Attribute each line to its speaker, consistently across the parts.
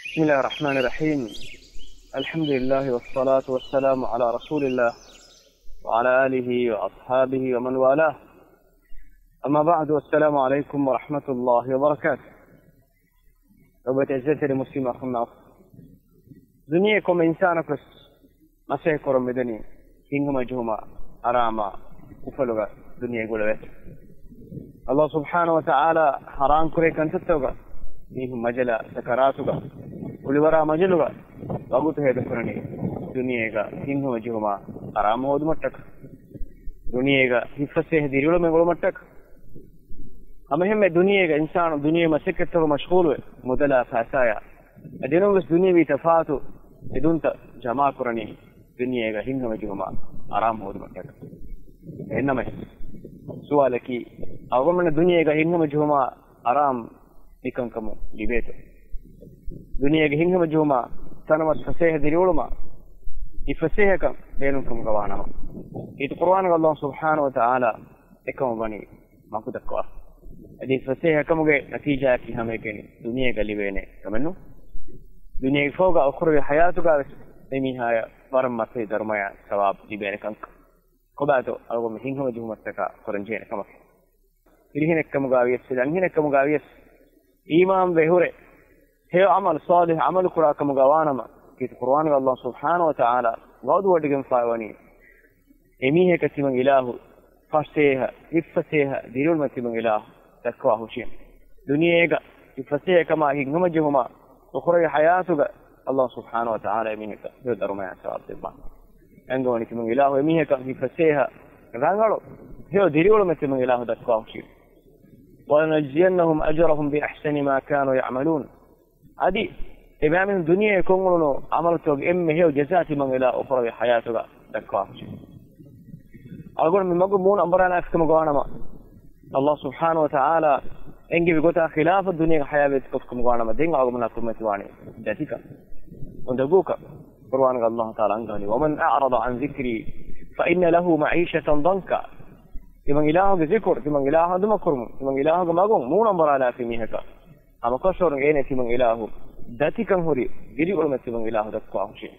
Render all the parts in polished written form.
Speaker 1: بسم الله الرحمن الرحيم. الحمد لله والصلاة والسلام على رسول الله وعلى آله وأصحابه ومن والاه. أما بعد، والسلام عليكم ورحمة الله وبركاته. وبتعزت المسلم أخونا دنياكم إنسانك مسيكرم بدني إنهم مجهوما أراما وفلوغا دنيا يقول الله سبحانه وتعالى حرام كريك أن تتوغا نيهم مجلا سكراتوغا ولورا مجلوغا وابوت هيدا فرني دنياغا إنهم مجهوما أراما ودمتك دنياغا هفسه ديريولو مغلو متك أمهم دنياغا إنسان دنيا مسكتة مشغول مدلا فاسايا أدينو بس دنيا بيتفاتو إدونت جماع كرني دنياغا إنهم مجهوما أراما ودمتك إنما سؤالك أقول من الدنيا إنهم مجهوما أرام نكمكم لبيته دنيا إنهم مجهوما تنمت فسيه ديرولما يفسيه كم بينكم قوانا القرآن الله سبحانه وتعالى إكم بني ما كنت أقول أدي فسيه كم جي نتيجة كي هم يكني دنيا قلي بينه كمنو دنيا فوق أخرى حياتك لميها برم ما في درمايا ثواب لبينك كباتو أقول من إنهم مجهوما تكا فرنجين كم إلهنا كمجاويس لأنهنا كمجاويس إيمان بهورة هي عمل صالح عمل كرا كمجاوانا ما كيت القرآن الله سبحانه وتعالى غاد ودقن فاوني إميه كتمن إله فاشتها إفسها ديرول ما تمن إله تكواه شيء دنيا إفسها كما إنهم مجهوما أخرى حياتك الله سبحانه وتعالى إمينك يدر ما يسوى الطبع أنقوني تمن إله إميه كإفسها رانغلو هي ديرول ما تمن إله تكواه شيء ونجزينهم أجرهم بأحسن ما كانوا يعملون أدي إمام الدنيا يكونون عملتوا إم هي جزات من إلى أخرى حياتك دكوا أقول من مقبول أمرنا أفكم قوانا الله سبحانه وتعالى إنجي بقولها خلاف الدنيا حياة بتكفكم قوانا دين أقول منكم متواني ذاتك وندقوك قرآن الله تعالى عنقالي ومن أعرض عن ذكري فإن له معيشة ضنكا تمن إله ذكر تمن إله دمكرم تمن إله ماغون مو نمبر على في ميهكا أما كشور غينه تمن إله ذاتي كان هوري غيري أول ما تمن إله دكوا شيء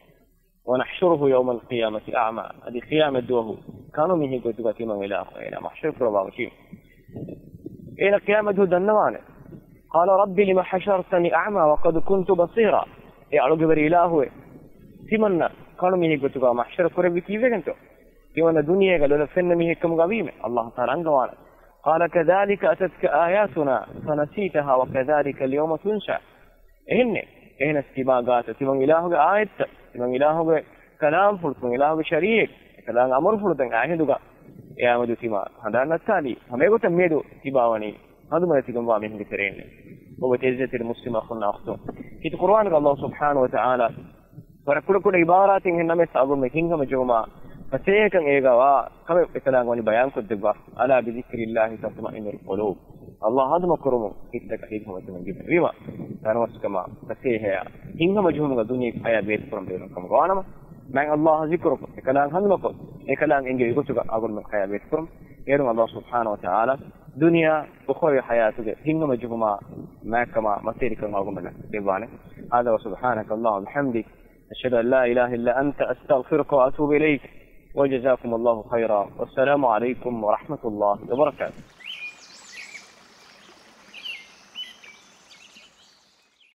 Speaker 1: ونحشره يوم القيامة أعمى هذه قيامة دوه كانوا ميه قلت تمن إله إلى محشر كربا شيء إلى قيامة دنوانه قال ربي لما حشرتني أعمى وقد كنت بصيرا يعلو جبر إله تمنى كانوا ميه قلت محشر كربا كيف كنتو يوم الدنيا قالوا لفن ميه كم قبيمة الله تعالى عنقوانا قال كذلك أتتك آياتنا فنسيتها وكذلك اليوم تنسى إهن استباقات تمن إلهه آيات تمن إلهه كلام فلت تمن إلهه شريك كلام أمر فلت آيات يا مدو تما هذا التالي هم يقول تميدو تباوني هذا ما يتكلم بامين بترين وبتجزت المسلم أخونا أختو في القرآن الله سبحانه وتعالى فركل عبارات إنهم يسألون مكينهم مجموعة فسيكن إيجاوا كم يتلقى وني بيان كتبوا ألا بذكر الله تطمئن القلوب الله هذا مكرمه كتلك أيهم وتمن جبر ريما كانوا كما فسيه إنهم مجهوم الدنيا حياة بيت فرم بينكم قوانا مع الله ذكره كلام هذا مكر كلام إنجيل يقول أقول من حياة بيت فرم يرون الله سبحانه وتعالى دنيا أخرى حياتك إنهم مجهوما ما كما مسيرك أقول من ديوانه هذا وسبحانك الله وبحمدك أشهد أن لا إله إلا أنت أستغفرك وأتوب إليك وجزاكم الله خيرا والسلام عليكم ورحمة الله وبركاته.